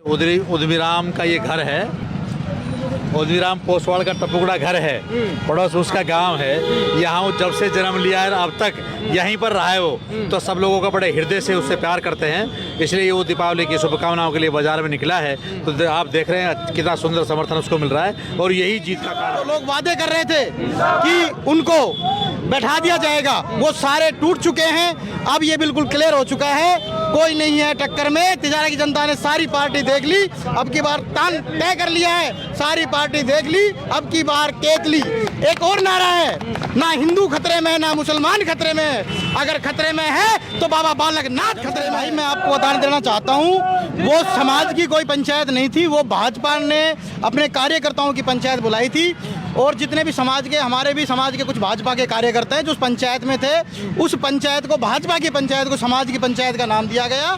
उदमीराम का ये घर है। उदमीराम पोसवाल का टपुकड़ा घर है, पड़ोस उसका गांव है। यहाँ वो जब से जन्म लिया है अब तक यहीं पर रहा है वो, तो सब लोगों का बड़े हृदय से उससे प्यार करते हैं। इसलिए वो दीपावली की शुभकामनाओं के लिए बाजार में निकला है। तो आप देख रहे हैं कितना सुंदर समर्थन उसको मिल रहा है और यही जीत का कारण। तो लोग वादे कर रहे थे कि उनको बैठा दिया जाएगा, वो सारे टूट चुके हैं। अब ये बिल्कुल क्लियर हो चुका है, कोई नहीं है टक्कर में। तिजारा की जनता ने सारी पार्टी देख ली, अब की बार तान तय कर लिया है। सारी पार्टी देख ली, अब की बार केतली। एक और नारा है, ना हिंदू खतरे में ना मुसलमान खतरे में, अगर खतरे में है तो बाबा बालक नाथ खतरे में। भाई मैं आपको बता देना चाहता हूँ, वो समाज की कोई पंचायत नहीं थी, वो भाजपा ने अपने कार्यकर्ताओं की पंचायत बुलाई थी। और जितने भी समाज के, हमारे भी समाज के कुछ भाजपा के कार्यकर्ता हैं जो उस पंचायत में थे, उस पंचायत को, भाजपा की पंचायत को समाज की पंचायत का नाम दिया गया।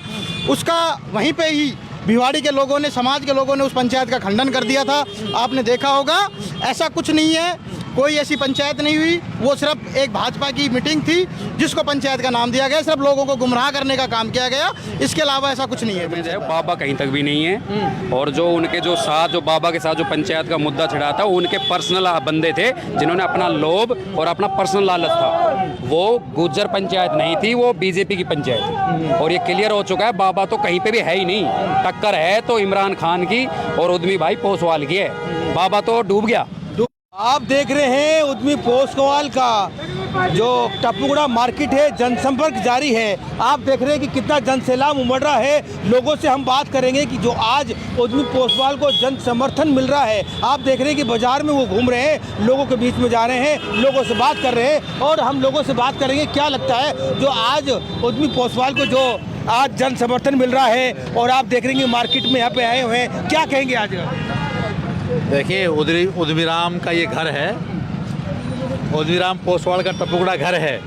उसका वहीं पे ही भिवाड़ी के लोगों ने, समाज के लोगों ने उस पंचायत का खंडन कर दिया था। आपने देखा होगा, ऐसा कुछ नहीं है, कोई ऐसी पंचायत नहीं हुई। वो सिर्फ एक भाजपा की मीटिंग थी जिसको पंचायत का नाम दिया गया, सिर्फ लोगों को गुमराह करने का काम किया गया। इसके अलावा ऐसा कुछ नहीं है। बाबा कहीं तक भी नहीं है। और जो उनके जो साथ, जो बाबा के साथ जो पंचायत का मुद्दा छिड़ा था, वो उनके पर्सनल बंदे थे जिन्होंने अपना लोभ और अपना पर्सनल लालच था। वो गुज्जर पंचायत नहीं थी, वो बीजेपी की पंचायत थी। और ये क्लियर हो चुका है, बाबा तो कहीं पे भी है ही नहीं। टक्कर है तो इमरान खान की और उद्यमी भाई पोसवाल की है। बाबा तो डूब गया। आप देख रहे हैं उद्यमी पोसवाल का जो टपुकड़ा मार्केट है, जनसंपर्क जारी है। आप देख रहे हैं कि कितना जनसैलाब उमड़ रहा है। लोगों से हम बात करेंगे कि जो आज उद्यमी पोसवाल को जन समर्थन मिल रहा है। आप देख रहे हैं कि बाजार में वो घूम रहे हैं, लोगों के बीच में जा रहे हैं, लोगों से बात कर रहे हैं। और हम लोगों से बात करेंगे क्या लगता है जो आज उद्यमी पोसवाल को जो आज जन समर्थन मिल रहा है। और आप देख रहे हैं मार्केट में यहाँ पे आए हुए हैं, क्या कहेंगे आज? देखिए, उदमीराम का ये घर है। उदमीराम पोसवाल का टपुकड़ा घर है,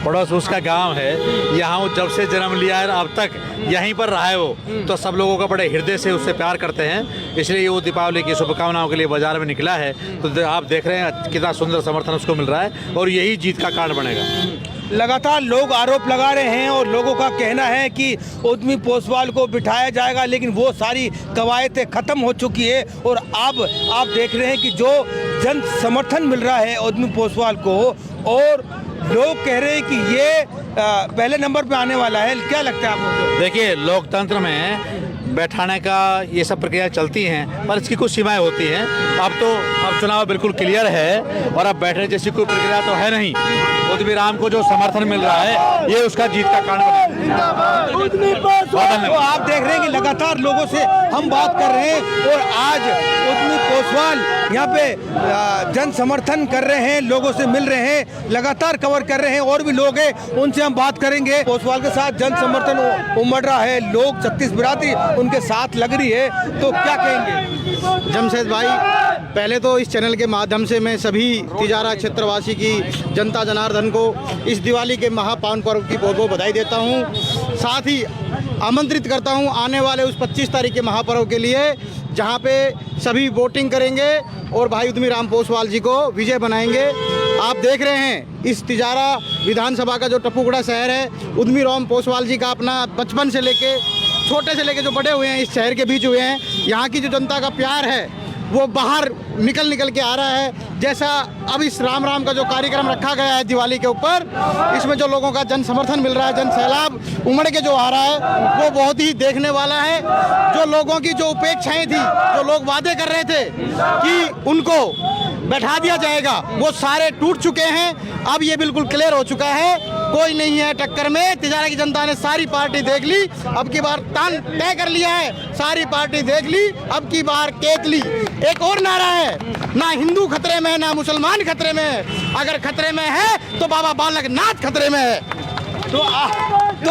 पड़ोस उसका गांव है। यहाँ वो जब से जन्म लिया है अब तक यहीं पर रहा है वो, तो सब लोगों का बड़े हृदय से उससे प्यार करते हैं। इसलिए वो दीपावली की शुभकामनाओं के लिए बाजार में निकला है। तो आप देख रहे हैं कितना सुंदर समर्थन उसको मिल रहा है और यही जीत का कारण बनेगा। लगातार लोग आरोप लगा रहे हैं और लोगों का कहना है कि उद्यमी पोसवाल को बिठाया जाएगा, लेकिन वो सारी कवायदें खत्म हो चुकी है। और अब आप देख रहे हैं कि जो जन समर्थन मिल रहा है उद्यमी पोसवाल को, और लोग कह रहे हैं कि ये पहले नंबर पे आने वाला है। क्या लगता है आपको? देखिए, लोकतंत्र में बैठाने का ये सब प्रक्रिया चलती हैं, पर इसकी कुछ सीमाएं होती हैं। अब चुनाव बिल्कुल क्लियर है और अब बैठने जैसी कोई प्रक्रिया तो है नहीं। उदमीराम को जो समर्थन मिल रहा है, ये उसका जीत का कारण बनेगा। तो आप देख रहे हैं कि लगातार लोगों से हम बात कर रहे हैं और आज उद्यमी पोसवाल यहाँ पे जन समर्थन कर रहे हैं, लोगों से मिल रहे हैं, लगातार कवर कर रहे हैं। और भी लोग हैं, उनसे हम बात करेंगे। पोसवाल के साथ जन समर्थन उमड़ रहा है, लोग 36 बिरादरी उनके साथ लग रही है, तो क्या कहेंगे? जमशेद भाई, पहले तो इस चैनल के माध्यम से मैं सभी तिजारा क्षेत्रवासी की जनता जनार्दन को इस दिवाली के महापावन पर्व की बहुत बहुत बधाई देता हूं। साथ ही आमंत्रित करता हूं आने वाले उस 25 तारीख के महापर्व के लिए, जहां पे सभी वोटिंग करेंगे और भाई उद्यमीराम पोसवाल जी को विजय बनाएंगे। आप देख रहे हैं इस तिजारा विधानसभा का जो टपुकड़ा शहर है, उद्यमीराम पोसवाल जी का अपना बचपन से लेके, छोटे से लेके जो बड़े हुए हैं इस शहर के बीच हुए हैं। यहाँ की जो जनता का प्यार है वो बाहर निकल के आ रहा है। जैसा अब इस राम का जो कार्यक्रम रखा गया है दिवाली के ऊपर, इसमें जो लोगों का जन समर्थन मिल रहा है, जन सैलाब उमड़ के जो आ रहा है, वो बहुत ही देखने वाला है। जो लोगों की जो उपेक्षाएं थी, जो लोग वादे कर रहे थे कि उनको बैठा दिया जाएगा, वो सारे टूट चुके हैं। अब ये बिल्कुल क्लियर हो चुका है, कोई नहीं है टक्कर में। तिजारा की जनता ने सारी पार्टी देख ली, अब की बार तान तय कर लिया है। सारी पार्टी देख ली, अब की बार केतली। एक और नारा है, ना हिंदू खतरे में ना मुसलमान खतरे में, अगर खतरे में है तो बाबा बालक नाथ खतरे में है। तो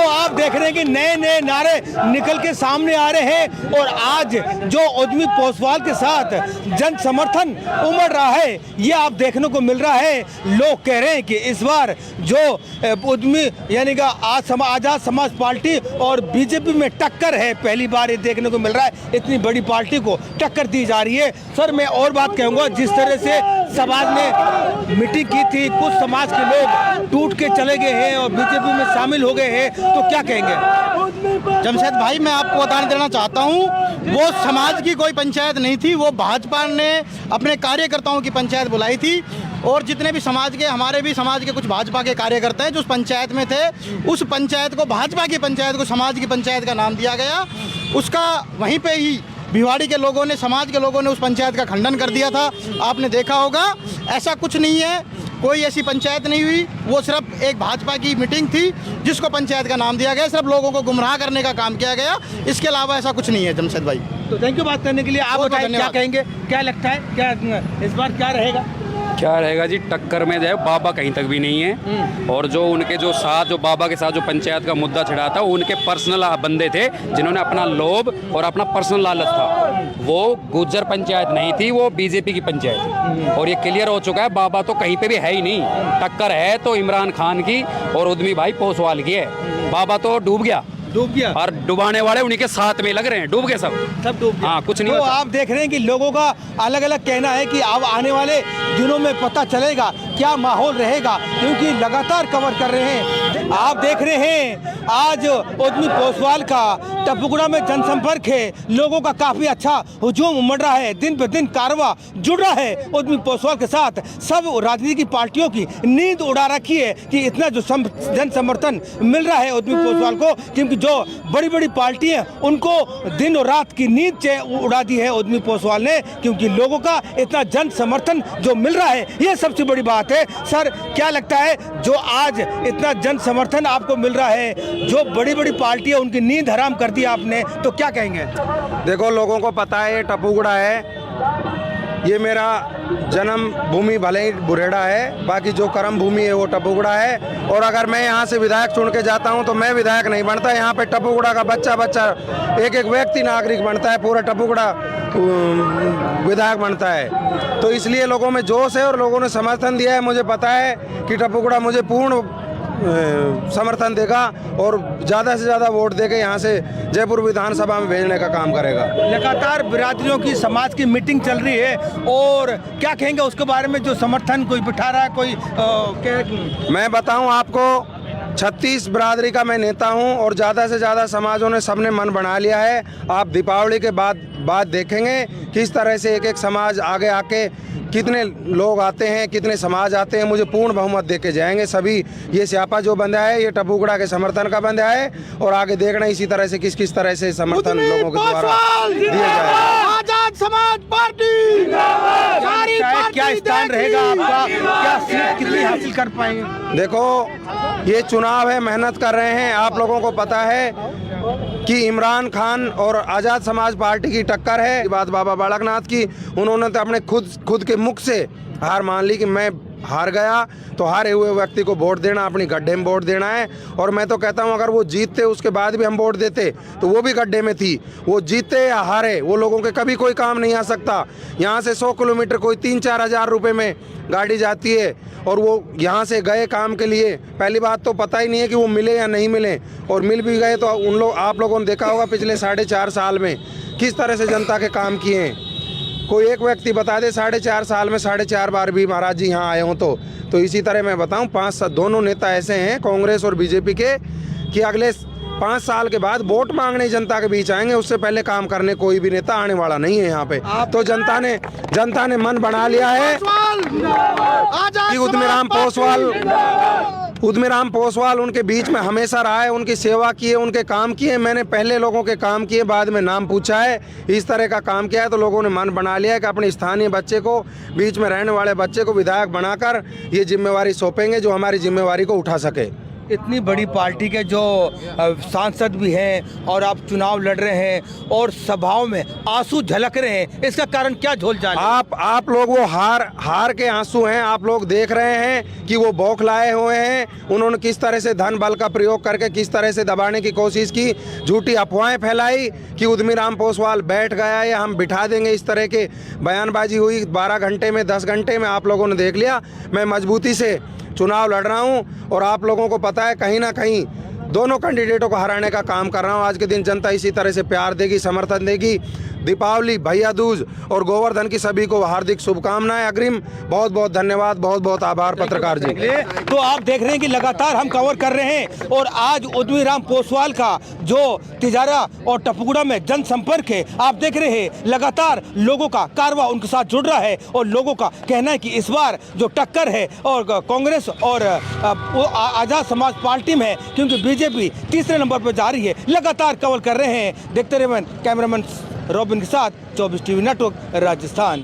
आप देख रहे हैं कि नए नए नारे निकल के सामने आ रहे हैं। और आज जो उद्यमी पोसवाल के साथ जन समर्थन उमड़ रहा है, ये आप देखने को मिल रहा है। लोग कह रहे हैं कि इस बार जो उद्यमी यानी कि आज़ाद समाज पार्टी और बीजेपी में टक्कर है, पहली बार ये देखने को मिल रहा है। इतनी बड़ी पार्टी को टक्कर दी जा रही है। सर, मैं और बात कहूँगा, जिस तरह से समाज ने मीटिंग की थी, कुछ समाज के लोग टूट के चले गए हैं और बीजेपी में शामिल हो गए हैं, तो क्या कहेंगे? जमशेद भाई, मैं आपको बता देना चाहता हूँ, वो समाज की कोई पंचायत नहीं थी, वो भाजपा ने अपने कार्यकर्ताओं की पंचायत बुलाई थी। और जितने भी समाज के, हमारे भी समाज के कुछ भाजपा के कार्यकर्ता हैं जो उस पंचायत में थे, उस पंचायत को, भाजपा की पंचायत को समाज की पंचायत का नाम दिया गया। उसका वहीं पे ही भिवाड़ी के लोगों ने, समाज के लोगों ने उस पंचायत का खंडन कर दिया था। आपने देखा होगा, ऐसा कुछ नहीं है, कोई ऐसी पंचायत नहीं हुई। वो सिर्फ एक भाजपा की मीटिंग थी जिसको पंचायत का नाम दिया गया, सिर्फ लोगों को गुमराह करने का काम किया गया। इसके अलावा ऐसा कुछ नहीं है जमशेद भाई। तो थैंक यू बात करने के लिए। आप बहुत बताएं, क्या धन्यवाद। कहेंगे, क्या लगता है, क्या इस बार क्या रहेगा? क्या रहेगा जी, टक्कर में जो है बाबा कहीं तक भी नहीं है। और जो उनके जो साथ, जो बाबा के साथ जो पंचायत का मुद्दा छिड़ा था, वो उनके पर्सनल बंदे थे जिन्होंने अपना लोभ और अपना पर्सनल लालच था। वो गुज्जर पंचायत नहीं थी, वो बीजेपी की पंचायत थी। और ये क्लियर हो चुका है, बाबा तो कहीं पे भी है ही नहीं। टक्कर है तो इमरान खान की और उद्यमी भाई पोसवाल की है। बाबा तो डूब गया, और डुबाने वाले उन्हीं के साथ में लग रहे हैं, डूब गए सब डूब गए। हाँ, कुछ नहीं तो बचा। आप देख रहे हैं कि लोगों का अलग अलग कहना है कि अब आने वाले दिनों में पता चलेगा क्या माहौल रहेगा, क्योंकि लगातार कवर कर रहे हैं। आप देख रहे हैं आज उद्यमी पोसवाल का टपुगड़ा में जनसंपर्क है, लोगों का काफी अच्छा हुजूम उमड़ रहा है, दिन पे दिन कारवा जुड़ रहा है उद्यमी पोसवाल के साथ। सब राजनीतिक पार्टियों की नींद उड़ा रखी है कि इतना जो जन समर्थन मिल रहा है उद्यमी पोसवाल को, क्योंकि जो बड़ी बड़ी पार्टी हैं उनको दिन और रात की नींद उड़ा दी है उद्यमी पोसवाल ने, क्योंकि लोगों का इतना जन समर्थन जो मिल रहा है, ये सबसे बड़ी बात है। सर, क्या लगता है, जो आज इतना जन समर्थन आपको मिल रहा है, जो बड़ी बड़ी पार्टी है उनकी नींद हराम कर दी आपने, तो क्या कहेंगे? देखो, लोगों को पता है ये टपुगड़ा है, ये मेरा जन्म भूमि भले ही बुरेड़ा है, बाकी जो कर्म भूमि है वो टपुगड़ा है। और अगर मैं यहाँ से विधायक चुन के जाता हूँ तो मैं विधायक नहीं बनता, यहाँ पे टपुगड़ा का बच्चा बच्चा एक एक व्यक्ति नागरिक बनता है, पूरा टपुगड़ा विधायक बनता है। तो इसलिए लोगों में जोश है और लोगों ने समर्थन दिया है। मुझे पता है कि टपुगड़ा मुझे पूर्ण समर्थन देगा और ज़्यादा से ज़्यादा वोट देके यहाँ से जयपुर विधानसभा में भेजने का काम करेगा। लगातार बिरादरियों की, समाज की मीटिंग चल रही है, और क्या कहेंगे उसके बारे में, जो समर्थन कोई बिठा रहा है, कोई मैं बताऊं आपको, 36 बिरादरी का मैं नेता हूं और ज़्यादा से ज़्यादा समाजों ने सबने मन बना लिया है। आप दीपावली के बाद देखेंगे किस तरह से एक एक समाज आगे आके कितने लोग आते हैं, कितने समाज आते हैं, मुझे पूर्ण बहुमत देके जाएंगे सभी। ये स्यापा जो बंदा है ये टपुगड़ा के समर्थन का बंदा है, और आगे देखना इसी तरह से किस तरह से समर्थन लोगों के द्वारा दिया जाएगा। आजाद समाज पार्टी, क्या स्थान रहेगा आपका, क्या सीट कितनी हासिल कर पाएंगे? देखो, ये चुनाव है, मेहनत कर रहे हैं। आप लोगों को पता है कि इमरान खान और आज़ाद समाज पार्टी की टक्कर है। बात बाबा बालकनाथ की, उन्होंने तो अपने खुद के मुख से हार मान ली कि मैं हार गया, तो हारे हुए व्यक्ति को वोट देना, अपनी गड्ढे में वोट देना है। और मैं तो कहता हूं, अगर वो जीतते उसके बाद भी हम वोट देते तो वो भी गड्ढे में थी। वो जीते या हारे, वो लोगों के कभी कोई काम नहीं आ सकता। यहाँ से 100 किलोमीटर कोई 3-4 हज़ार रुपये में गाड़ी जाती है, और वो यहाँ से गए काम के लिए। पहली बात तो पता ही नहीं है कि वो मिले या नहीं मिले, और मिल भी गए तो आप लोगों ने देखा होगा पिछले 4.5 साल में किस तरह से जनता के काम किए हैं। कोई एक व्यक्ति बता दे 4.5 साल में 4.5 बार भी महाराज जी यहाँ आए हों तो इसी तरह मैं बताऊँ, 5 दोनों नेता ऐसे हैं कांग्रेस और बीजेपी के कि अगले 5 साल के बाद वोट मांगने जनता के बीच आएंगे, उससे पहले काम करने कोई भी नेता आने वाला नहीं है यहाँ पे। तो जनता ने मन बना लिया है कि उद्यमीराम पोसवाल उनके बीच में हमेशा रहा है, उनकी सेवा की है, उनके काम किए। मैंने पहले लोगों के काम किए, बाद में नाम पूछा है, इस तरह का काम किया है। तो लोगों ने मन बना लिया है कि अपने स्थानीय बच्चे को, बीच में रहने वाले बच्चे को विधायक बनाकर ये जिम्मेवारी सौंपेंगे जो हमारी जिम्मेवारी को उठा सके। इतनी बड़ी पार्टी के जो सांसद भी हैं और आप चुनाव लड़ रहे हैं और सभाओं में आंसू झलक रहे हैं, इसका कारण क्या झोल जाल? आप लोग वो हार के आंसू हैं। आप लोग देख रहे हैं कि वो बौखलाए हुए हैं। उन्होंने किस तरह से धन बल का प्रयोग करके किस तरह से दबाने की कोशिश की, झूठी अफवाहें फैलाई कि उद्यमीराम पोसवाल बैठ गया या हम बिठा देंगे। इस तरह के बयानबाजी हुई 12 घंटे में, 10 घंटे में। आप लोगों ने देख लिया, मैं मजबूती से चुनाव लड़ रहा हूं और आप लोगों को पता है कहीं ना कहीं दोनों कैंडिडेटों को हराने का काम कर रहा हूं। आज के दिन जनता इसी तरह से प्यार देगी, समर्थन देगी दीपावली, भैया दूज और गोवर्धन की सभी को हार्दिक शुभकामनाएं अग्रिम। बहुत बहुत धन्यवाद, बहुत बहुत आभार पत्रकार जी। तो आप देख रहे हैं कि लगातार हम कवर कर रहे हैं और आज उद्यमीराम पोसवाल का जो तिजारा और टपुगड़ा में जनसंपर्क है, आप देख रहे हैं लगातार लोगों का कारवां उनके साथ जुड़ रहा है और लोगों का कहना है कि इस बार जो टक्कर है और कांग्रेस और आजाद समाज पार्टी में है, क्योंकि बीजेपी तीसरे नंबर पर जा रही है। लगातार कवर कर रहे हैं, देखते रहे कैमरामैन रॉबिन के साथ 24 टीवी नेटवर्क राजस्थान।